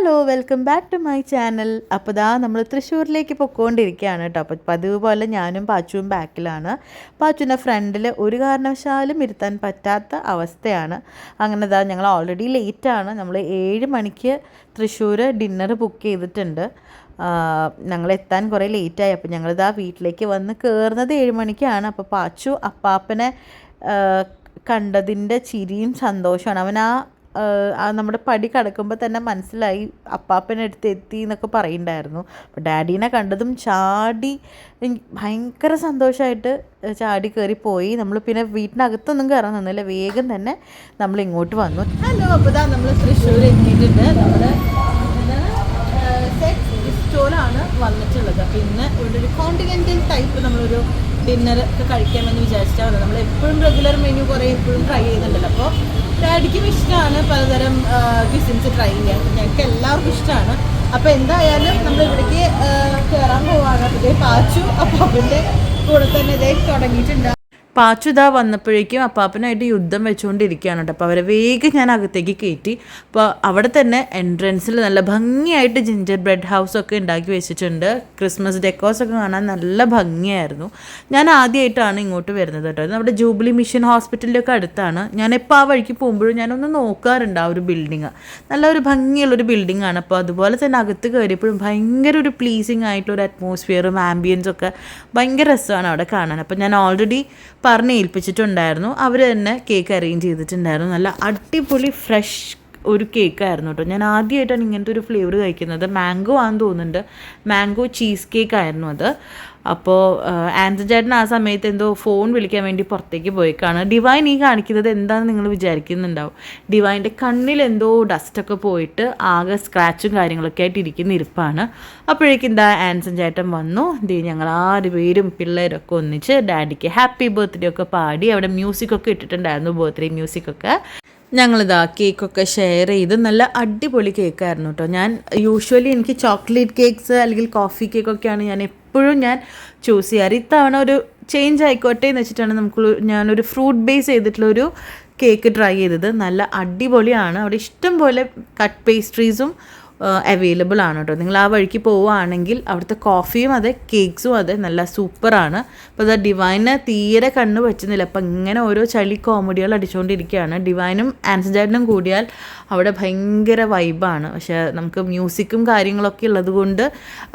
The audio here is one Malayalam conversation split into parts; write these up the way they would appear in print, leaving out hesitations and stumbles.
Hello welcome back to my channel. അപ്പോൾ ദാ നമ്മൾ തൃശ്ശൂരിലേക്ക് പൊയ്ക്കൊണ്ടിരിക്കുകയാണ് കേട്ടോ. അപ്പോൾ പതിവ് പോലെ ഞാനും പാച്ചുവും ബാക്കിലാണ്. പാച്ചുവിൻ്റെ ഫ്രണ്ടിൽ ഒരു കാരണവശാലും ഇരുത്താൻ പറ്റാത്ത അവസ്ഥയാണ്. അങ്ങനെ ദാ ഞങ്ങൾ ഓൾറെഡി ലേറ്റാണ്. നമ്മൾ 7 മണിക്ക് തൃശ്ശൂർ ഡിന്നർ ബുക്ക് ചെയ്തിട്ടുണ്ട്. ഞങ്ങൾ എത്താൻ കുറേ ലേറ്റായി. അപ്പോൾ ഞങ്ങളിതാ വീട്ടിലേക്ക് വന്ന് കയറുന്നത് 7 മണിക്കാണ്. അപ്പോൾ പാച്ചു അപ്പാപ്പനെ കണ്ടതിൻ്റെ ചിരിയും സന്തോഷമാണ്. അവൻ നമ്മുടെ പടി കടക്കുമ്പോൾ തന്നെ മനസ്സിലായി അപ്പാപ്പനടുത്ത് എത്തി എന്നൊക്കെ പറയുന്നുണ്ടായിരുന്നു. അപ്പോൾ ഡാഡീനെ കണ്ടതും ചാടി ഭയങ്കര സന്തോഷമായിട്ട് ചാടി കയറി പോയി. നമ്മൾ പിന്നെ വീട്ടിനകത്തൊന്നും കയറാൻ നിന്നില്ല, വേഗം തന്നെ നമ്മൾ ഇങ്ങോട്ട് വന്നു. ഹലോ, അപ്പോൾ ഇതാ നമ്മൾ തൃശ്ശൂർ എത്തിയിട്ടുണ്ട്. നമ്മുടെ സെറ്റ് സ്റ്റോറാണ് വന്നിട്ടുള്ളത്. അപ്പോൾ ഇന്ന് ഇവിടെ ഒരു കോണ്ടിനെൻ്റൽ ടൈപ്പ് നമ്മളൊരു ഡിന്നർ ഒക്കെ കഴിക്കാമെന്ന് വിചാരിച്ചാൽ മതി. നമ്മൾ എപ്പോഴും റെഗുലർ മെനു കുറേ എപ്പോഴും ട്രൈ ചെയ്യുന്നുണ്ടല്ലോ. അപ്പോൾ ഡാഡിക്കും ഇഷ്ടമാണ് പലതരം ക്വിസിൻസ് ട്രൈ ചെയ്യാൻ, ഞങ്ങൾക്ക് എല്ലാവർക്കും ഇഷ്ടമാണ്. അപ്പോൾ എന്തായാലും നമ്മൾ ഇവിടേക്ക് കയറാൻ പോവാണ്. അപ്പോൾ പാച്ചു അപ്പാപ്പൻ്റെ കൂടെ തന്നെ ഇതേ തുടങ്ങിയിട്ടുണ്ട്. പാച്ചു ഇതാ വന്നപ്പോഴേക്കും അപ്പാപ്പനായിട്ട് യുദ്ധം വെച്ചുകൊണ്ടിരിക്കുകയാണ് കേട്ടോ. അപ്പോൾ അവരെ വേഗം ഞാൻ അകത്തേക്ക് കയറ്റി. അപ്പോൾ അവിടെ തന്നെ എൻട്രൻസിൽ നല്ല ഭംഗിയായിട്ട് ജിഞ്ചർ ബ്രെഡ് ഹൗസൊക്കെ ഉണ്ടാക്കി വെച്ചിട്ടുണ്ട്. ക്രിസ്മസ് ഡെക്കോസൊക്കെ കാണാൻ നല്ല ഭംഗിയായിരുന്നു. ഞാൻ ആദ്യമായിട്ടാണ് ഇങ്ങോട്ട് വരുന്നത് കേട്ടോ. നമ്മുടെ ജൂബിലി മിഷൻ ഹോസ്പിറ്റലിൻ്റെ ഒക്കെ അടുത്താണ്. ഞാനെപ്പോൾ ആ വഴിക്ക് പോകുമ്പോഴും ഞാനൊന്ന് നോക്കാറുണ്ട് ആ ഒരു ബിൽഡിങ്. നല്ലൊരു ഭംഗിയുള്ളൊരു ബിൽഡിംഗ് ആണ്. അപ്പോൾ അതുപോലെ തന്നെ അകത്ത് കയറിയപ്പോഴും ഭയങ്കര ഒരു പ്ലീസിങ് ആയിട്ടുള്ളൊരു അറ്റ്മോസ്ഫിയറും ആംബിയൻസും ഒക്കെ ഭയങ്കര രസമാണ് അവിടെ കാണാൻ. അപ്പോൾ ഞാൻ ഓൾറെഡി പറഞ്ഞ് ഏൽപ്പിച്ചിട്ടുണ്ടായിരുന്നു. അവർ തന്നെ കേക്ക് അറേഞ്ച് ചെയ്തിട്ടുണ്ടായിരുന്നു. നല്ല അടിപൊളി ഫ്രഷ് ഒരു കേക്കായിരുന്നു കേട്ടോ. ഞാൻ ആദ്യമായിട്ടാണ് ഇങ്ങനത്തെ ഒരു ഫ്ലേവർ കഴിക്കുന്നത്. മാംഗോ ആണെന്ന് തോന്നുന്നുണ്ട്. മാംഗോ ചീസ് കേക്ക് ആയിരുന്നു അത്. അപ്പോൾ ആൻസൺ ചേട്ടൻ ആ സമയത്ത് എന്തോ ഫോൺ വിളിക്കാൻ വേണ്ടി പുറത്തേക്ക് പോയിക്കാണ്. ഡിവൈൻ ഈ കാണിക്കുന്നത് എന്താണെന്ന് നിങ്ങൾ വിചാരിക്കുന്നുണ്ടാവും. ഡിവൈൻ്റെ കണ്ണിൽ എന്തോ ഡസ്റ്റൊക്കെ പോയിട്ട് ആകെ സ്ക്രാച്ചും കാര്യങ്ങളൊക്കെ ആയിട്ട് ഇരിക്കുന്ന ഇരിപ്പാണ്. അപ്പോഴേക്കും എന്താ ആൻസൺ ചേട്ടൻ വന്നു. ഞങ്ങൾ 6 പേരും പിള്ളേരൊക്കെ ഒന്നിച്ച് ഡാഡിക്ക് ഹാപ്പി ബർത്ത്ഡേ ഒക്കെ പാടി അവിടെ മ്യൂസിക്കൊക്കെ ഇട്ടിട്ടുണ്ടായിരുന്നു, ബർത്ത്ഡേ മ്യൂസിക്കൊക്കെ. ഞങ്ങളിതാ കേക്കൊക്കെ ഷെയർ ചെയ്ത് നല്ല അടിപൊളി കേക്കായിരുന്നു കേട്ടോ. ഞാൻ യൂഷ്വലി എനിക്ക് ചോക്ലേറ്റ് കേക്ക്സ് അല്ലെങ്കിൽ കോഫി കേക്കൊക്കെയാണ് എപ്പോഴും ഞാൻ ചൂസ് ചെയ്യാറ്. ഇത്തവണ ഒരു ചേഞ്ച് ആയിക്കോട്ടെ എന്ന് വെച്ചിട്ടാണ് ഞാനൊരു ഫ്രൂട്ട് ബേസ് ചെയ്തിട്ടുള്ളൊരു കേക്ക് ട്രൈ ചെയ്തത്. നല്ല അടിപൊളിയാണ്. അവിടെ ഇഷ്ടം പോലെ കട്ട് പേസ്ട്രീസും അവൈലബിൾ ആണ് കേട്ടോ. നിങ്ങൾ ആ വഴിക്ക് പോവുകയാണെങ്കിൽ അവിടുത്തെ കോഫിയും അതെ, കേക്ക്സും അതെ, നല്ല സൂപ്പറാണ്. അപ്പോൾ അത് ഡിവൈന് തീരെ കണ്ണ് പറ്റുന്നില്ല. അപ്പം ഇങ്ങനെ ഓരോ ചളി കോമഡികൾ അടിച്ചുകൊണ്ടിരിക്കുകയാണ്. ഡിവൈനും ആൻസൺ ചേട്ടനും കൂടിയാൽ അവിടെ ഭയങ്കര വൈബാണ്. പക്ഷേ നമുക്ക് മ്യൂസിക്കും കാര്യങ്ങളൊക്കെ ഉള്ളത് കൊണ്ട്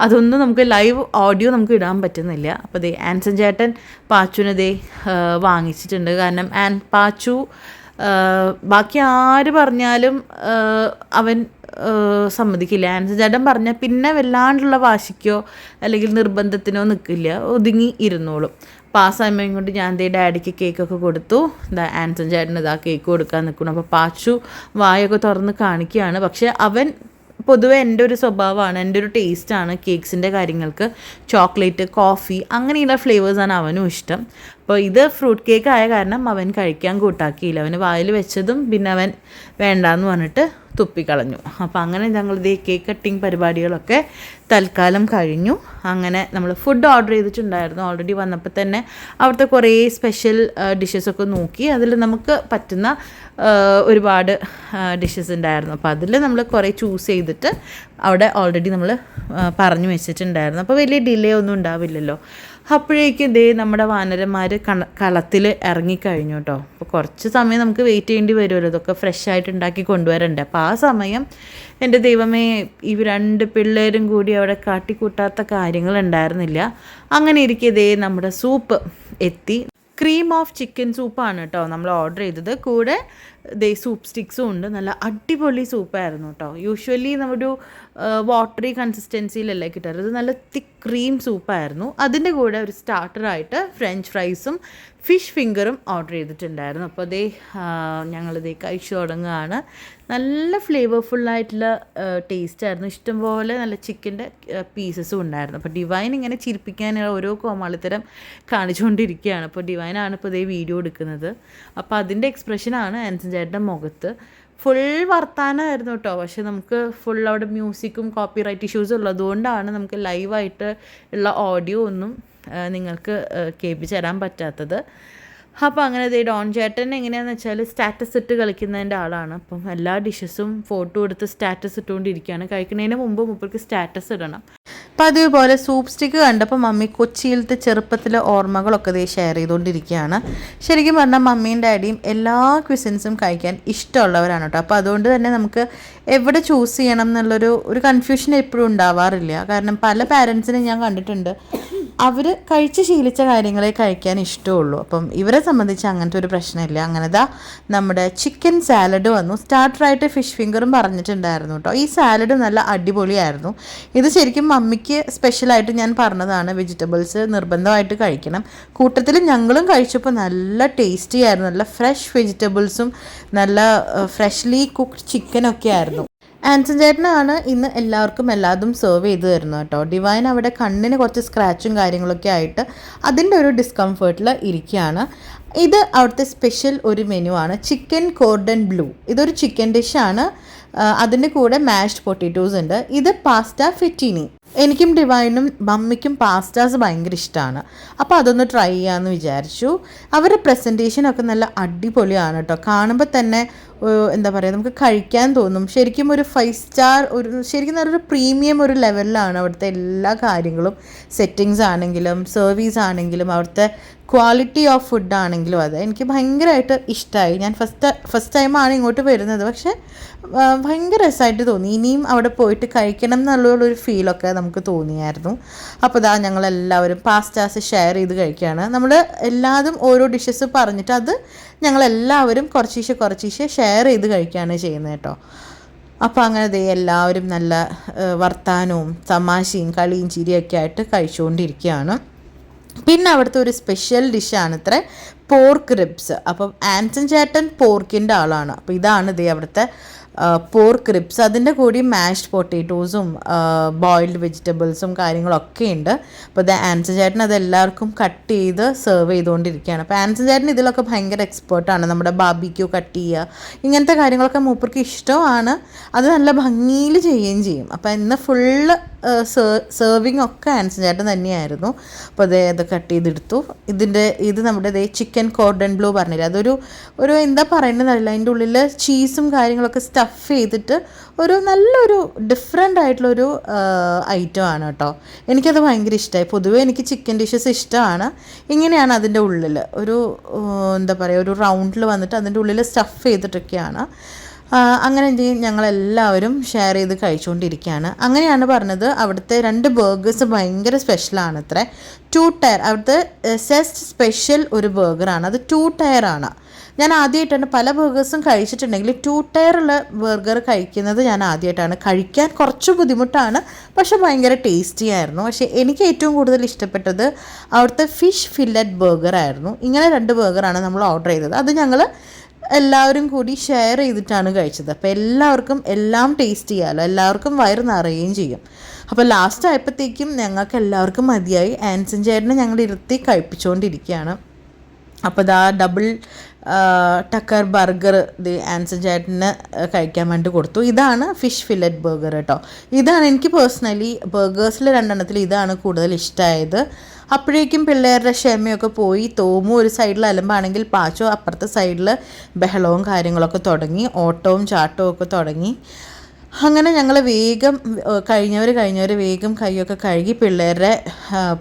അതൊന്നും നമുക്ക് ലൈവ് ഓഡിയോ നമുക്ക് ഇടാൻ പറ്റുന്നില്ല. അപ്പോൾ ദേ ആൻസൺ ചേട്ടൻ പാച്ചുവിനെ വാങ്ങിച്ചിട്ടുണ്ട്. കാരണം പാച്ചു ബാക്കി ആര് പറഞ്ഞാലും അവൻ സമ്മതിക്കില്ല. ആൻസൺ ചേട്ടൻ പറഞ്ഞാൽ പിന്നെ വല്ലാണ്ടുള്ള വാശിക്കോ അല്ലെങ്കിൽ നിർബന്ധത്തിനോ നിൽക്കില്ല, ഒതുങ്ങി ഇരുന്നോളും. അപ്പോൾ ആ സമയം കൊണ്ട് ഞാൻ ഡാഡിക്ക് കേക്കൊക്കെ കൊടുത്തു. ആൻസൺ ചേട്ടന് കേക്ക് കൊടുക്കാൻ നിൽക്കണം. അപ്പോൾ പാച്ചു വായൊക്കെ തുറന്ന് കാണിക്കുകയാണ്. പക്ഷേ അവൻ പൊതുവെ എൻ്റെ ഒരു സ്വഭാവമാണ്, എൻ്റെ ഒരു ടേസ്റ്റാണ് കേക്ക്സിൻ്റെ കാര്യങ്ങൾക്ക്. ചോക്ലേറ്റ്, കോഫി അങ്ങനെയുള്ള ഫ്ലേവേഴ്സാണ് അവനും ഇഷ്ടം. അപ്പോൾ ഇത് ഫ്രൂട്ട് കേക്ക് ആയ കാരണം അവൻ കഴിക്കാൻ കൂട്ടാക്കിയില്ല. അവന് വായിൽ വെച്ചതും പിന്നെ അവൻ വേണ്ടാന്ന് പറഞ്ഞിട്ട് തുപ്പിക്കളഞ്ഞു. അപ്പോൾ അങ്ങനെ ഞങ്ങളിത് കേക്ക് കട്ടിങ് പരിപാടികളൊക്കെ തൽക്കാലം കഴിഞ്ഞു. അങ്ങനെ നമ്മൾ ഫുഡ് ഓർഡർ ചെയ്തിട്ടുണ്ടായിരുന്നു. ഓൾറെഡി വന്നപ്പോൾ തന്നെ അവിടുത്തെ കുറേ സ്പെഷ്യൽ ഡിഷസൊക്കെ നോക്കി. അതിൽ നമുക്ക് പറ്റുന്ന ഒരുപാട് ഡിഷസ് ഉണ്ടായിരുന്നു. അപ്പോൾ അതിൽ നമ്മൾ കുറേ ചൂസ് ചെയ്തിട്ട് അവിടെ ഓൾറെഡി നമ്മൾ പറഞ്ഞു വെച്ചിട്ടുണ്ടായിരുന്നു. അപ്പോൾ വലിയ ഡിലേ ഒന്നും ഉണ്ടാവില്ലല്ലോ. അപ്പോഴേക്കും നമ്മുടെ വാനരന്മാർ കളത്തിൽ ഇറങ്ങിക്കഴിഞ്ഞു കേട്ടോ. അപ്പോൾ കുറച്ച് സമയം നമുക്ക് വെയിറ്റ് ചെയ്യേണ്ടി വരുമല്ലോ, ഇതൊക്കെ ഫ്രഷ് ആയിട്ട് ഉണ്ടാക്കി കൊണ്ടുവരണ്ടേ. അപ്പോൾ ആ സമയം എൻ്റെ ദൈവമേ, ഈ 2 പിള്ളേരും കൂടി അവിടെ കാട്ടിക്കൂട്ടാത്ത കാര്യങ്ങൾ ഉണ്ടായിരുന്നില്ല. അങ്ങനെ ഇരിക്കെ നമ്മുടെ സൂപ്പ് എത്തി. ക്രീം ഓഫ് ചിക്കൻ സൂപ്പാണ് കേട്ടോ നമ്മൾ ഓർഡർ ചെയ്തത്. കൂടെ സൂപ്പ് സ്റ്റിക്സും ഉണ്ട്. നല്ല അടിപൊളി സൂപ്പായിരുന്നു കേട്ടോ. യൂഷ്വലി നമ്മുടെ വാട്ടറി കൺസിസ്റ്റൻസിയിലല്ലേ കിട്ടാറ്. ഇത് നല്ല തിക്ക് ക്രീം സൂപ്പായിരുന്നു. അതിൻ്റെ കൂടെ ഒരു സ്റ്റാർട്ടറായിട്ട് ഫ്രഞ്ച് ഫ്രൈസും ഫിഷ് ഫിംഗറും ഓർഡർ ചെയ്തിട്ടുണ്ടായിരുന്നു. അപ്പോൾ ഞങ്ങളിത് കഴിച്ചു തുടങ്ങുകയാണ്. നല്ല ഫ്ലേവർഫുള്ളായിട്ടുള്ള ടേസ്റ്റായിരുന്നു. ഇഷ്ടംപോലെ നല്ല ചിക്കൻ്റെ പീസസും ഉണ്ടായിരുന്നു. അപ്പോൾ ഡിവൈൻ ഇങ്ങനെ ചിരിപ്പിക്കാനുള്ള ഓരോ കോമാളിത്തരം കാണിച്ചുകൊണ്ടിരിക്കുകയാണ്. അപ്പോൾ ഡിവൈനാണ് ഇപ്പോൾ വീഡിയോ എടുക്കുന്നത്. അപ്പോൾ അതിൻ്റെ എക്സ്പ്രഷനാണ് ആൻസൺ ചേട്ടൻ്റെ മുഖത്ത്. ഫുൾ വർത്താനമായിരുന്നു കേട്ടോ. പക്ഷെ നമുക്ക് ഫുൾ അവിടെ മ്യൂസിക്കും കോപ്പിറൈറ്റ് ഇഷ്യൂസ് ഉള്ളതുകൊണ്ടാണ് നമുക്ക് ലൈവായിട്ട് ഉള്ള ഓഡിയോ ഒന്നും നിങ്ങൾക്ക് കേൾപ്പിച്ച് തരാൻ പറ്റാത്തത്. അപ്പോൾ അങ്ങനെ ദേ ഡോൺ ചേട്ടൻ എങ്ങനെയാണെന്ന് വെച്ചാൽ സ്റ്റാറ്റസ് ഇട്ട് കളിക്കുന്നതിൻ്റെ ആളാണ്. അപ്പം എല്ലാ ഡിഷസും ഫോട്ടോ എടുത്ത് സ്റ്റാറ്റസ് ഇട്ടുകൊണ്ടിരിക്കുകയാണ്. കഴിക്കുന്നതിന് മുമ്പ് മൂപ്പർക്ക് സ്റ്റാറ്റസ് ഇടണം. അപ്പം അതേപോലെ സൂപ്പ് സ്റ്റിക്ക് കണ്ടപ്പോൾ മമ്മി കൊച്ചിയിലത്തെ ചെറുപ്പത്തിലെ ഓർമ്മകളൊക്കെ ദേ ഷെയർ ചെയ്തുകൊണ്ടിരിക്കുകയാണ്. ശരിക്കും പറഞ്ഞാൽ മമ്മിയും ഡാഡിയും എല്ലാ ക്വിസിൻസും കഴിക്കാൻ ഇഷ്ടമുള്ളവരാണ് കേട്ടോ. അപ്പോൾ അതുകൊണ്ട് തന്നെ നമുക്ക് എവിടെ ചൂസ് ചെയ്യണം എന്നുള്ളൊരു കൺഫ്യൂഷൻ എപ്പോഴും ഉണ്ടാവാറില്ല. കാരണം പല പാരൻസിനെ ഞാൻ കണ്ടിട്ടുണ്ട്, അവർ കഴിച്ച് ശീലിച്ച കാര്യങ്ങളെ കഴിക്കാൻ ഇഷ്ടമുള്ളൂ. അപ്പം ഇവരെ സംബന്ധിച്ച് അങ്ങനത്തെ ഒരു പ്രശ്നമില്ല. അങ്ങനെതാ നമ്മുടെ ചിക്കൻ സാലഡ് വന്നു. സ്റ്റാർട്ടറായിട്ട് ഫിഷ് ഫിംഗറും പറഞ്ഞിട്ടുണ്ടായിരുന്നു കേട്ടോ. ഈ സാലഡ് നല്ല അടിപൊളിയായിരുന്നു. ഇത് ശരിക്കും മമ്മിക്ക് സ്പെഷ്യലായിട്ട് ഞാൻ പറഞ്ഞതാണ്, വെജിറ്റബിൾസ് നിർബന്ധമായിട്ട് കഴിക്കണം. കൂട്ടത്തിൽ ഞങ്ങളും കഴിച്ചപ്പോൾ നല്ല ടേസ്റ്റി ആയിരുന്നു. നല്ല ഫ്രഷ് വെജിറ്റബിൾസും നല്ല ഫ്രഷ്ലി കുക്ക്ഡ് ചിക്കനൊക്കെ ആയിരുന്നു. ആൻസൺ ചേട്ടനാണ് ഇന്ന് എല്ലാവർക്കും എല്ലാതും സെർവ് ചെയ്ത് തരുന്നത് കേട്ടോ. ഡിവൈൻ അവിടെ കണ്ണിന് കുറച്ച് സ്ക്രാച്ചും കാര്യങ്ങളൊക്കെ ആയിട്ട് അതിൻ്റെ ഒരു ഡിസ്കംഫേർട്ടിൽ ഇരിക്കുകയാണ്. ഇത് അവിടുത്തെ സ്പെഷ്യൽ ഒരു മെനു ആണ്, ചിക്കൻ കോർഡൻ ബ്ലൂ. ഇതൊരു ചിക്കൻ ഡിഷാണ്. അതിൻ്റെ കൂടെ മാഷ്ഡ് പൊട്ടാറ്റോസ് ഉണ്ട്. ഇത് പാസ്ത ഫെറ്റീനി. എനിക്കും ഡിവൈനും മമ്മിക്കും പാസ്റ്റാസ് ഭയങ്കര ഇഷ്ടമാണ്. അപ്പോൾ അതൊന്ന് ട്രൈ ചെയ്യാമെന്ന് വിചാരിച്ചു. അവരുടെ പ്രസൻറ്റേഷനൊക്കെ നല്ല അടിപൊളിയാണ് കേട്ടോ. കാണുമ്പോൾ തന്നെ എന്താ പറയുക, നമുക്ക് കഴിക്കാൻ തോന്നും. ശരിക്കും ഒരു 5 സ്റ്റാർ, ശരിക്കും നല്ലൊരു പ്രീമിയം ഒരു ലെവലിലാണ് അവിടുത്തെ എല്ലാ കാര്യങ്ങളും. സെറ്റിങ്സ് ആണെങ്കിലും സർവീസ് ആണെങ്കിലും അവിടുത്തെ ക്വാളിറ്റി ഓഫ് ഫുഡ് ആണെങ്കിലും അത് എനിക്ക് ഭയങ്കരമായിട്ട് ഇഷ്ടമായി. ഞാൻ ഫസ്റ്റ് ടൈമാണ് ഇങ്ങോട്ട് വരുന്നത്, പക്ഷേ ഭയങ്കര രസമായിട്ട് തോന്നി. ഇനിയും അവിടെ പോയിട്ട് കഴിക്കണം എന്നുള്ളൊരു ഫീലൊക്കെ നമുക്ക് തോന്നിയായിരുന്നു. അപ്പോൾ ഇതാ ഞങ്ങളെല്ലാവരും പാസ്റ്റാസ് ഷെയർ ചെയ്ത് കഴിക്കുകയാണ്. നമ്മൾ എല്ലാതും ഓരോ ഡിഷസ് പറഞ്ഞിട്ട് അത് ഞങ്ങളെല്ലാവരും കുറച്ചീശെ ഷെയർ ചെയ്ത് കഴിക്കുകയാണ് ചെയ്യുന്നത് കേട്ടോ. അപ്പോൾ അങ്ങനെ ദേ എല്ലാവരും നല്ല വർത്താനവും തമാശയും കളിയും ചിരിയൊക്കെ ആയിട്ട് കഴിച്ചുകൊണ്ടിരിക്കുകയാണ്. പിന്നെ അവിടുത്തെ ഒരു സ്പെഷ്യൽ ഡിഷാണ് ഇത്ര പോർക്ക് റിബ്സ്. അപ്പം ആൻസൺ ചേട്ടൻ പോർക്കിൻ്റെ ആളാണ്. അപ്പോൾ ഇതാണ് ദേ അവിടുത്തെ പോർക്ക് റിബ്സ്. അതിൻ്റെ കൂടി മാഷ്ഡ് പൊട്ടാറ്റോസും ബോയിൽഡ് വെജിറ്റബിൾസും കാര്യങ്ങളൊക്കെ ഉണ്ട്. അപ്പോൾ ഇത് ആൻസൺ ചേട്ടൻ അതെല്ലാവർക്കും കട്ട് ചെയ്ത് സെർവ് ചെയ്തുകൊണ്ടിരിക്കുകയാണ്. അപ്പോൾ ആൻസൺ ചേട്ടൻ ഇതിലൊക്കെ ഭയങ്കര എക്സ്പേർട്ടാണ്. നമ്മുടെ ബാർബിക്യൂ കട്ട് ചെയ്യുക, ഇങ്ങനത്തെ കാര്യങ്ങളൊക്കെ മൂപ്പർക്ക് ഇഷ്ടമാണ്. അത് നല്ല ഭംഗിയിൽ ചെയ്യുകയും ചെയ്യും. അപ്പോൾ ഇന്ന് ഫുള്ള് സെർവിങ് ഒക്കെ ആൻസൺ ചേട്ടൻ തന്നെയായിരുന്നു. അപ്പോൾ അത് കട്ട് ചെയ്തെടുത്തു. ഇത് നമ്മുടെ ചിക്കൻ കോർഡൻ ബ്ലൂ പറഞ്ഞില്ല, ഒരു എന്താ പറയുന്നതല്ല, അതിൻ്റെ ഉള്ളിൽ ചീസും കാര്യങ്ങളൊക്കെ സ്റ്റഫ് ചെയ്തിട്ട് നല്ലൊരു ഡിഫറെൻ്റ് ആയിട്ടുള്ളൊരു ഐറ്റമാണ് കേട്ടോ. എനിക്കത് ഭയങ്കര ഇഷ്ടമായി. പൊതുവേ എനിക്ക് ചിക്കൻ ഡിഷസ് ഇഷ്ടമാണ്. ഇങ്ങനെയാണ് അതിൻ്റെ ഉള്ളിൽ എന്താ പറയുക, ഒരു റൗണ്ടിൽ വന്നിട്ട് അതിൻ്റെ ഉള്ളിൽ സ്റ്റഫ് ചെയ്തിട്ടൊക്കെയാണ്. അങ്ങനെ ഞങ്ങളെല്ലാവരും ഷെയർ ചെയ്ത് കഴിച്ചുകൊണ്ടിരിക്കുകയാണ്. അങ്ങനെയാണ് പറഞ്ഞത് അവിടുത്തെ 2 ബർഗേഴ്സ് ഭയങ്കര സ്പെഷ്യലാണ് അത്ര. 2 ടയർ അവിടുത്തെ സെസ്റ്റ് സ്പെഷ്യൽ ഒരു ബർഗറാണ്. അത് 2 ടയറാണ്. ഞാൻ ആദ്യമായിട്ടാണ്, പല ബർഗേഴ്സും കഴിച്ചിട്ടുണ്ടെങ്കിൽ 2 ടയറുള്ള ബർഗർ കഴിക്കുന്നത് ഞാൻ ആദ്യമായിട്ടാണ്. കഴിക്കാൻ കുറച്ച് ബുദ്ധിമുട്ടാണ്, പക്ഷെ ഭയങ്കര ടേസ്റ്റി ആയിരുന്നു. പക്ഷേ എനിക്ക് ഏറ്റവും കൂടുതൽ ഇഷ്ടപ്പെട്ടത് അവിടുത്തെ ഫിഷ് ഫില്ലറ്റ് ബർഗറായിരുന്നു. ഇങ്ങനെ 2 ബർഗറാണ് നമ്മൾ ഓർഡർ ചെയ്തത്. അത് ഞങ്ങൾ എല്ലാവരും കൂടി ഷെയർ ചെയ്തിട്ടാണ് കഴിച്ചത്. അപ്പോൾ എല്ലാവർക്കും എല്ലാം ടേസ്റ്റ് ചെയ്യാമല്ലോ, എല്ലാവർക്കും വയറ് നിറയുകയും ചെയ്യും. അപ്പോൾ ലാസ്റ്റ് ആയപ്പോഴത്തേക്കും ഞങ്ങൾക്ക് എല്ലാവർക്കും മതിയായി. ആൻസൺ ചേട്ടനെ ഞങ്ങൾ ഇരുത്തി കഴിപ്പിച്ചുകൊണ്ടിരിക്കുകയാണ്. അപ്പോൾ ഇതാ ഡബിൾ ടക്കർ ബർഗർ ആൻസൺ ചേട്ടന് കഴിക്കാൻ വേണ്ടി കൊടുത്തു. ഇതാണ് ഫിഷ് ഫില്ലറ്റ് ബർഗർ കേട്ടോ. ഇതാണ് എനിക്ക് പേഴ്സണലി ബർഗേഴ്സിൽ 2 ഇതാണ് കൂടുതൽ ഇഷ്ടമായത്. അപ്പോഴേക്കും പിള്ളേരുടെ ക്ഷമയൊക്കെ പോയി. തോമു ഒരു സൈഡിൽ അലമ്പാണെങ്കിൽ പാച്ചോ അപ്പുറത്തെ സൈഡിൽ ബഹളവും കാര്യങ്ങളൊക്കെ തുടങ്ങി, ഓട്ടവും ചാട്ടവും ഒക്കെ തുടങ്ങി. അങ്ങനെ ഞങ്ങൾ വേഗം കഴിഞ്ഞവർ വേഗം കൈയൊക്കെ കഴുകി പിള്ളേരുടെ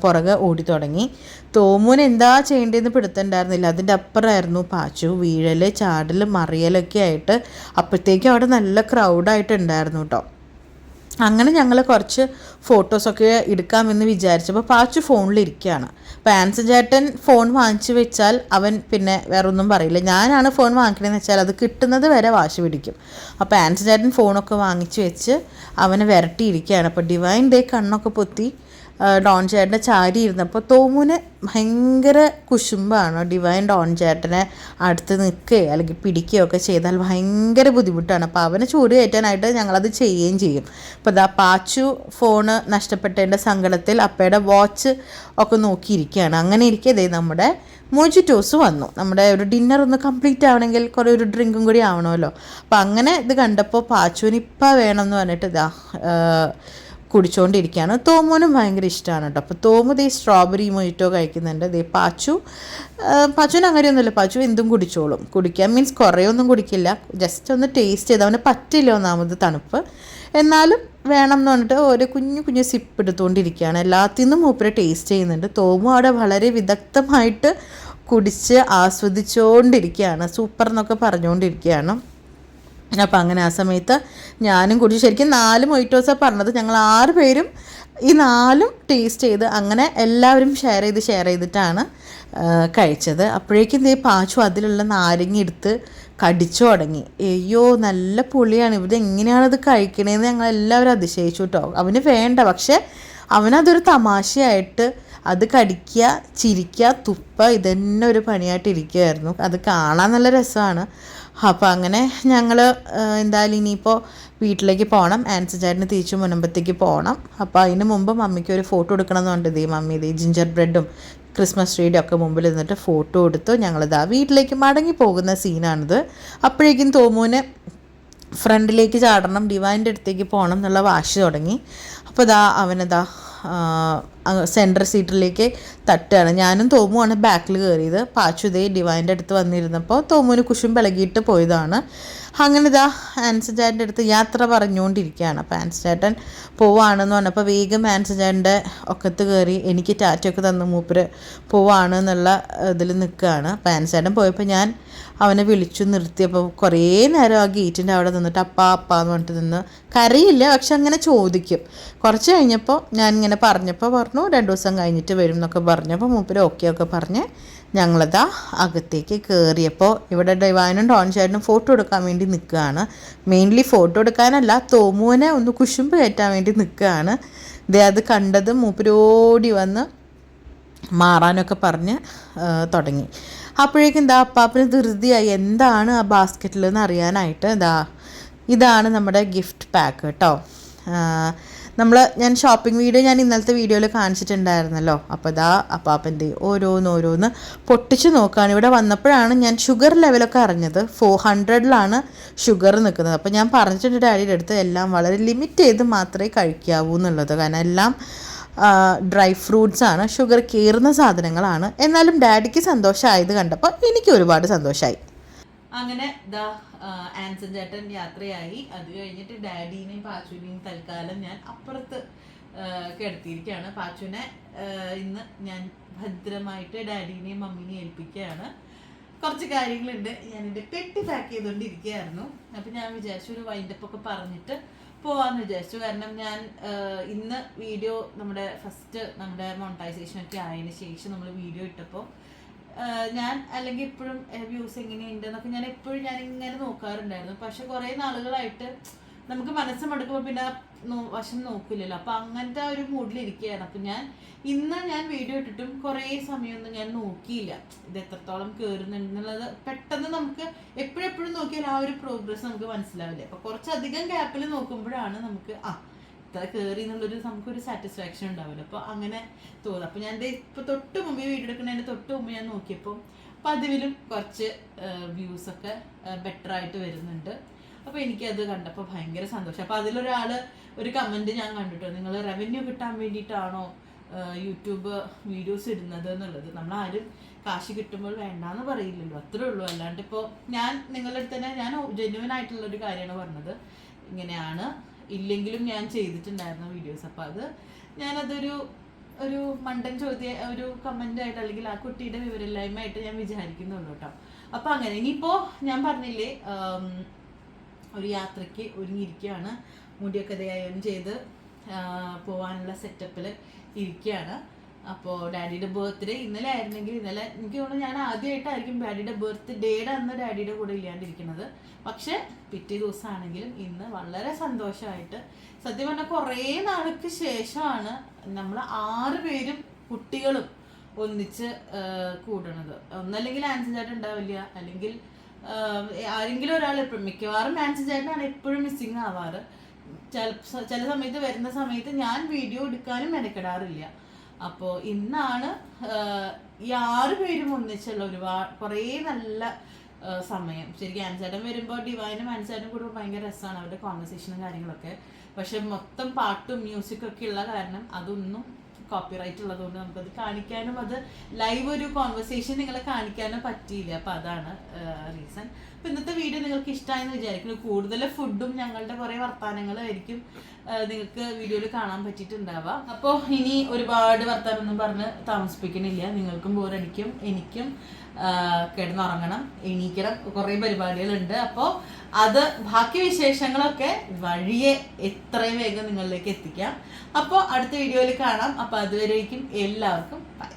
പുറകെ ഓടി തുടങ്ങി. തോമുവിന് എന്താ ചെയ്യേണ്ടതെന്ന് പിടുത്തുണ്ടായിരുന്നില്ല. അതിൻ്റെ അപ്പുറമായിരുന്നു പാച്ചു. വീഴൽ ചാടൽ മറിയലൊക്കെ ആയിട്ട് അപ്പോഴത്തേക്കും അവിടെ നല്ല ക്രൗഡായിട്ടുണ്ടായിരുന്നു കേട്ടോ. അങ്ങനെ ഞങ്ങൾ കുറച്ച് ഫോട്ടോസൊക്കെ എടുക്കാമെന്ന് വിചാരിച്ചപ്പോൾ പാച്ചു ഫോണിലിരിക്കുകയാണ്. അപ്പോൾ ആൻസൺ ചേട്ടൻ ഫോൺ വാങ്ങിച്ചു വെച്ചാൽ അവൻ പിന്നെ വേറെ ഒന്നും പറയില്ല. ഞാനാണ് ഫോൺ വാങ്ങിക്കണമെന്ന് വെച്ചാൽ അത് കിട്ടുന്നത് വരെ വാശി പിടിക്കും. അപ്പോൾ ആൻസൺ ചേട്ടൻ ഫോണൊക്കെ വാങ്ങിച്ചു വെച്ച് അവനെ വിരട്ടിയിരിക്കുകയാണ്. അപ്പോൾ ഡിവൈൻ കണ്ണൊക്കെ പൊത്തി ഡോൺ ചേട്ടൻ്റെ ചാരി ഇരുന്നപ്പോൾ തോമുന് ഭയങ്കര കുശുമ്പാണ്. ഡിവൈൻ ഡോൺ ചേട്ടനെ അടുത്ത് നിൽക്കുകയോ അല്ലെങ്കിൽ പിടിക്കുകയോ ഒക്കെ ചെയ്താൽ ഭയങ്കര ബുദ്ധിമുട്ടാണ്. അപ്പോൾ അവനെ ചൂട് കയറ്റാനായിട്ട് ഞങ്ങളത് ചെയ്യുകയും ചെയ്യും. അപ്പോൾ ഇതാ പാച്ചു ഫോണ് നഷ്ടപ്പെട്ടതിൻ്റെ സങ്കടത്തിൽ അപ്പയുടെ വാച്ച് ഒക്കെ നോക്കിയിരിക്കുകയാണ്. അങ്ങനെ ഇരിക്കെ നമ്മുടെ മോജിറ്റോസ് വന്നു. നമ്മുടെ ഒരു ഡിന്നർ ഒന്ന് കംപ്ലീറ്റ് ആവണമെങ്കിൽ കുറേ ഒരു ഡ്രിങ്കും കൂടി ആവണമല്ലോ. അപ്പോൾ അങ്ങനെ ഇത് കണ്ടപ്പോൾ പാച്ചുവിന് ഇപ്പം വേണമെന്ന് പറഞ്ഞിട്ട് കുടിച്ചുകൊണ്ടിരിക്കുകയാണ്. തോമോനും ഭയങ്കര ഇഷ്ടമാണ് കേട്ടോ. അപ്പോൾ തോമു ദേ സ്ട്രോബെറി മൊജിറ്റോ കഴിക്കുന്നുണ്ട്. ദേ പാച്ചുവിന് അങ്ങനെയൊന്നുമില്ല, പാച്ചു എന്തും കുടിച്ചോളും. കുടിക്കാൻ മീൻസ് കുറേയൊന്നും കുടിക്കില്ല, ജസ്റ്റ് ഒന്ന് ടേസ്റ്റ് ചെയ്ത്, അവന് പറ്റില്ല ഒന്നാമത് തണുപ്പ്, എന്നാലും വേണം എന്ന് പറഞ്ഞിട്ട് ഒരു കുഞ്ഞു കുഞ്ഞു സിപ്പ് എടുത്തുകൊണ്ടിരിക്കുകയാണ്. എല്ലാത്തിൽ നിന്നും മൂപ്പര് ടേസ്റ്റ് ചെയ്യുന്നുണ്ട്. തോമു അവിടെ വളരെ വിദഗ്ധമായിട്ട് കുടിച്ച് ആസ്വദിച്ചുകൊണ്ടിരിക്കുകയാണ്, സൂപ്പർ എന്നൊക്കെ പറഞ്ഞുകൊണ്ടിരിക്കുകയാണ്. അപ്പോൾ അങ്ങനെ ആ സമയത്ത് ഞാനും കുടിച്ച്, ശരിക്കും 4 മൊയ്റ്റോസാണ് പറഞ്ഞത്, ഞങ്ങൾ 6 പേരും ഈ 4 ടേസ്റ്റ് ചെയ്ത് അങ്ങനെ എല്ലാവരും ഷെയർ ചെയ്തിട്ടാണ് കഴിച്ചത്. അപ്പോഴേക്കും ദേ പാച്ചു അതിലുള്ള നാരങ്ങ എടുത്ത് കടിച്ചു തുടങ്ങി. അയ്യോ നല്ല പുളിയാണ്, ഇവരെങ്ങനെയാണത് കഴിക്കണേന്ന് ഞങ്ങളെല്ലാവരും അതിശയിച്ചു കേട്ടോ. അവന് വേണ്ട, പക്ഷേ അവനതൊരു തമാശയായിട്ട് അത് കടിക്കുക, ചിരിക്കുക, തുപ്പ, ഇതന്നെ ഒരു പണിയായിട്ട് ഇരിക്കുമായിരുന്നു. അത് കാണാൻ നല്ല രസമാണ്. അപ്പോൾ അങ്ങനെ ഞങ്ങൾ എന്തായാലും ഇനിയിപ്പോൾ വീട്ടിലേക്ക് പോകണം, ആൻസി ചേട്ടന് തിരിച്ചു മുനമ്പത്തേക്ക് പോകണം. അപ്പോൾ അതിന് മുമ്പ് മമ്മിക്ക് ഒരു ഫോട്ടോ എടുക്കണം എന്നുണ്ട്. മമ്മി ജിഞ്ചർ ബ്രെഡും ക്രിസ്മസ് ട്രീയുടെ ഒക്കെ മുമ്പിൽ നിന്നിട്ട് ഫോട്ടോ എടുത്തു. ഞങ്ങളിതാ വീട്ടിലേക്ക് മടങ്ങി പോകുന്ന സീനാണിത്. അപ്പോഴേക്കും തോമുവിന് ഫ്രണ്ടിലേക്ക് ചാടണം, ഡിവൈൻ്റെ അടുത്തേക്ക് പോകണം എന്നുള്ള വാശി തുടങ്ങി. അപ്പോൾ അവനതാ സെൻറ്റർ സീറ്റിലേക്ക് തട്ടുകയാണ്. ഞാനും തോമുവാണ് ബാക്കിൽ കയറിയത്. പാച്ചു ഇതേ ഡിവൈൻ്റെ അടുത്ത് വന്നിരുന്നപ്പോൾ തോമുവിന് കുശും ഇളകിയിട്ട് പോയതാണ്. അങ്ങനെ ആൻസി ചേട്ടൻ്റെ അടുത്ത് യാത്ര പറഞ്ഞുകൊണ്ടിരിക്കുകയാണ്. അപ്പോൾ ആൻസി ചേട്ടൻ പോവാണെന്ന് പറഞ്ഞപ്പോൾ വേഗം ആൻസി ചേട്ടൻ്റെ ഒക്കത്ത് കയറി എനിക്ക് ടാറ്റയൊക്കെ തന്ന് മൂപ്പര് പോവാണ് എന്നുള്ള ഇതിൽ നിൽക്കുകയാണ്. അപ്പോൾ ആൻസി ചേട്ടൻ പോയപ്പോൾ ഞാൻ അവനെ വിളിച്ചു നിർത്തിയപ്പോൾ കുറേ നേരം ആ ഗേറ്റിൻ്റെ അവിടെ നിന്നിട്ട് അപ്പാ എന്ന് പറഞ്ഞിട്ട് നിന്ന് കരയില്ല, പക്ഷെ അങ്ങനെ ചോദിക്കും. കുറച്ച് കഴിഞ്ഞപ്പോൾ ഞാൻ ഇങ്ങനെ പറഞ്ഞപ്പോൾ പറഞ്ഞു 2 ദിവസം കഴിഞ്ഞിട്ട് വരും എന്നൊക്കെ പറഞ്ഞപ്പോൾ മൂപ്പര് ഓക്കെ പറഞ്ഞ് ഞങ്ങളതാ അകത്തേക്ക് കയറിയപ്പോൾ ഇവിടെ ഡിവൈനും ഡോൺ ചേട്ടനും ഫോട്ടോ എടുക്കാൻ വേണ്ടി നിൽക്കുകയാണ്. മെയിൻലി ഫോട്ടോ എടുക്കാനല്ല, തോമുവിനെ ഒന്ന് കുശുമ്പ് കയറ്റാൻ വേണ്ടി നിൽക്കുകയാണ്. അത് കണ്ടത് മൂപ്പരോടി വന്ന് മാറാനൊക്കെ പറഞ്ഞ് തുടങ്ങി. അപ്പോഴേക്കും അപ്പാപ്പന് ധൃതിയായി എന്താണ് ആ ബാസ്ക്കറ്റിൽ എന്ന് അറിയാനായിട്ട്. ഇതാണ് നമ്മുടെ ഗിഫ്റ്റ് പാക്ക് കേട്ടോ. ഞാൻ ഷോപ്പിംഗ് വീഡിയോ ഞാൻ ഇന്നലത്തെ വീഡിയോയിൽ കാണിച്ചിട്ടുണ്ടായിരുന്നല്ലോ. അപ്പോൾ അപ്പാപ്പൻ്റെ ഓരോന്ന് പൊട്ടിച്ച് നോക്കുകയാണ്. ഇവിടെ വന്നപ്പോഴാണ് ഞാൻ ഷുഗർ ലെവലൊക്കെ അറിഞ്ഞത്. 400 ഷുഗർ നിൽക്കുന്നത്. അപ്പോൾ ഞാൻ പറഞ്ഞിട്ടുണ്ട് ഡാഡിയുടെ അടുത്ത് എല്ലാം വളരെ ലിമിറ്റ് ചെയ്ത് മാത്രമേ കഴിക്കാവൂ എന്നുള്ളത്. കാരണം എല്ലാം ഡ്രൈ ഫ്രൂട്ട്സാണ്, ഷുഗർ കയറുന്ന സാധനങ്ങളാണ്. എന്നാലും ഡാഡിക്ക് സന്തോഷമായത് കണ്ടപ്പോൾ എനിക്ക് ഒരുപാട് സന്തോഷമായി. അങ്ങനെ ആൻസൺ ചേട്ടൻ യാത്രയായി. അത് കഴിഞ്ഞിട്ട് ഡാഡീനെയും പാച്ചുവിനെയും തൽക്കാലം ഞാൻ അപ്പുറത്ത് കിടത്തിയിരിക്കുകയാണ്. പാച്ചുവിനെ ഇന്ന് ഞാൻ ഭദ്രമായിട്ട് ഡാഡീനെയും മമ്മീനെയും ഏൽപ്പിക്കുകയാണ്. കുറച്ച് കാര്യങ്ങളുണ്ട്, ഞാനിൻ്റെ പെട്ടി പാക്ക് ചെയ്തുകൊണ്ടിരിക്കുകയായിരുന്നു. അപ്പം ഞാൻ വിചാരിച്ചു ഒരു വൈൻഡപ്പ് ഒക്കെ പറഞ്ഞിട്ട് പോവാന്ന് വിചാരിച്ചു. കാരണം ഞാൻ ഇന്ന് വീഡിയോ നമ്മുടെ മോണിറ്റൈസേഷനൊക്കെ ആയതിനു ശേഷം നമ്മൾ വീഡിയോ ഇട്ടപ്പോൾ ഞാൻ അല്ലെങ്കിൽ എപ്പോഴും വ്യൂസ് എങ്ങനെയുണ്ടെന്നൊക്കെ ഞാൻ ഇങ്ങനെ നോക്കാറുണ്ടായിരുന്നു. പക്ഷെ കുറേ നാളുകളായിട്ട് നമുക്ക് മനസ്സ് മടുക്കുമ്പോൾ പിന്നെ വശം നോക്കില്ലല്ലോ. അപ്പം അങ്ങനത്തെ ഒരു മൂഡിലിരിക്കുകയാണ്. അപ്പം ഇന്ന് ഞാൻ വീഡിയോ ഇട്ടിട്ടും കുറേ സമയമൊന്നും ഞാൻ നോക്കിയില്ല ഇത് എത്രത്തോളം കയറുന്നുണ്ടെന്നുള്ളത്. പെട്ടെന്ന് നമുക്ക് എപ്പോഴെപ്പോഴും നോക്കിയാൽ ആ ഒരു പ്രോഗ്രസ് നമുക്ക് മനസ്സിലാവില്ല. അപ്പം കുറച്ചധികം ഗ്യാപ്പിൽ നോക്കുമ്പോഴാണ് നമുക്ക് ഇത്ര കയറി എന്നുള്ളൊരു നമുക്കൊരു സാറ്റിസ്ഫാക്ഷൻ ഉണ്ടാവില്ല. അപ്പോൾ അങ്ങനെ തോന്നും. അപ്പോൾ ഞാൻ ഇപ്പോൾ തൊട്ട് മുമ്പ് വീഡിയോ എടുക്കുന്നതിന് തൊട്ട് മുമ്പ് ഞാൻ നോക്കിയപ്പോൾ പതിവിലും കുറച്ച് വ്യൂസൊക്കെ ബെറ്ററായിട്ട് വരുന്നുണ്ട്. അപ്പോൾ എനിക്കത് കണ്ടപ്പോൾ ഭയങ്കര സന്തോഷം. അപ്പോൾ അതിലൊരാൾ ഒരു കമൻറ്റ് ഞാൻ കണ്ടിട്ടോ, നിങ്ങൾ റവന്യൂ കിട്ടാൻ വേണ്ടിയിട്ടാണോ യൂട്യൂബ് വീഡിയോസ് ഇടുന്നത് എന്നുള്ളത്. നമ്മളാരും കാശ് കിട്ടുമ്പോൾ വേണ്ടാന്ന് പറയില്ലല്ലോ, അത്രേ ഉള്ളൂ. അല്ലാണ്ട് ഇപ്പോൾ ഞാൻ നിങ്ങളുടെ അടുത്ത് തന്നെ ഞാൻ ജെന്യുവൻ ആയിട്ടുള്ളൊരു കാര്യമാണ് പറഞ്ഞത്. ഇങ്ങനെയാണ്, ഇല്ലെങ്കിലും ഞാൻ ചെയ്തിട്ടുണ്ടായിരുന്നു വീഡിയോസ്. അപ്പോൾ ഞാനതൊരു മണ്ടൻ ഒരു കമൻ്റായിട്ട് അല്ലെങ്കിൽ ആ കുട്ടിയുടെ വിവരമില്ലായ്മയായിട്ട് ഞാൻ വിചാരിക്കുന്നുള്ളൂ കേട്ടോ. അപ്പോൾ അങ്ങനെ ഇനിയിപ്പോൾ ഞാൻ പറഞ്ഞില്ലേ ഒരു യാത്രയ്ക്ക് ഒരുങ്ങിയിരിക്കുകയാണ്. മുടിയൊക്കെ അയൺ ചെയ്ത് പോകാനുള്ള സെറ്റപ്പിൽ ഇരിക്കുകയാണ്. അപ്പോൾ ഡാഡിയുടെ ബർത്ത്ഡേ ഇന്നലെ ആയിരുന്നെങ്കിൽ ഇന്നലെ എനിക്ക് തോന്നുന്നു ഞാൻ ആദ്യമായിട്ടായിരിക്കും ഡാഡിയുടെ ബർത്ത്ഡേയുടെ അന്ന് ഡാഡിയുടെ കൂടെ ഇല്ലാണ്ടിരിക്കുന്നത്. പക്ഷെ പിറ്റേ ദിവസമാണെങ്കിലും ഇന്ന് വളരെ സന്തോഷമായിട്ട്, സത്യം പറഞ്ഞാൽ കുറേ നാൾക്ക് ശേഷമാണ് നമ്മൾ 6 പേരും കുട്ടികളും ഒന്നിച്ച് കൂടണത്. ഒന്നല്ലെങ്കിൽ ആൻസി ചേട്ടൻ ഉണ്ടാവില്ല, അല്ലെങ്കിൽ ആരെങ്കിലും ഒരാൾ എപ്പോഴും, മിക്കവാറും ആൻസി ചേട്ടനാണ് എപ്പോഴും മിസ്സിങ് ആവാറ്. ചില സമയത്ത് വരുന്ന സമയത്ത് ഞാൻ വീഡിയോ എടുക്കാനും മെനക്കെടാറില്ല. അപ്പോൾ ഇന്നാണ് ഈ 6 പേരും ഒന്നിച്ചുള്ള കുറേ നല്ല സമയം. ശരിക്കും ആൻസേട്ടൻ വരുമ്പോൾ ഡിവൈനും ആൻസേട്ടനും കൂടെ ഭയങ്കര രസമാണ് അവരുടെ കോൺവെർസേഷനും കാര്യങ്ങളൊക്കെ. പക്ഷെ മൊത്തം പാട്ടും മ്യൂസിക്കും ഒക്കെ ഉള്ള കാരണം അതൊന്നും കോപ്പിറൈറ്റ് ഉള്ളതുകൊണ്ട് നമുക്കത് കാണിക്കാനും, അത് ലൈവ് ഒരു കോൺവെർസേഷൻ നിങ്ങളെ കാണിക്കാനും പറ്റിയില്ല. അപ്പം അതാണ് റീസൺ. അപ്പം ഇന്നത്തെ വീഡിയോ നിങ്ങൾക്ക് ഇഷ്ടമായെന്ന് വിചാരിക്കുന്നു. കൂടുതൽ ഫുഡും ഞങ്ങളുടെ കുറേ വർത്തമാനങ്ങളായിരിക്കും നിങ്ങൾക്ക് വീഡിയോയിൽ കാണാൻ പറ്റിയിട്ടുണ്ടാവുക. അപ്പോൾ ഇനി ഒരുപാട് വർത്തമാനമൊന്നും പറഞ്ഞ് താമസിപ്പിക്കണില്ല. നിങ്ങൾക്കും ബോറടിക്കും, എനിക്കും കിടന്നുറങ്ങണം, എണീക്കണം, കുറേ പരിപാടികളുണ്ട്. അപ്പോൾ അത് ബാക്കി വിശേഷങ്ങളൊക്കെ വഴിയെ എത്രയും വേഗം നിങ്ങളിലേക്ക് എത്തിക്കാം. അപ്പോൾ അടുത്ത വീഡിയോയിൽ കാണാം. അപ്പോൾ അതുവരേക്കും എല്ലാവർക്കും ബൈ.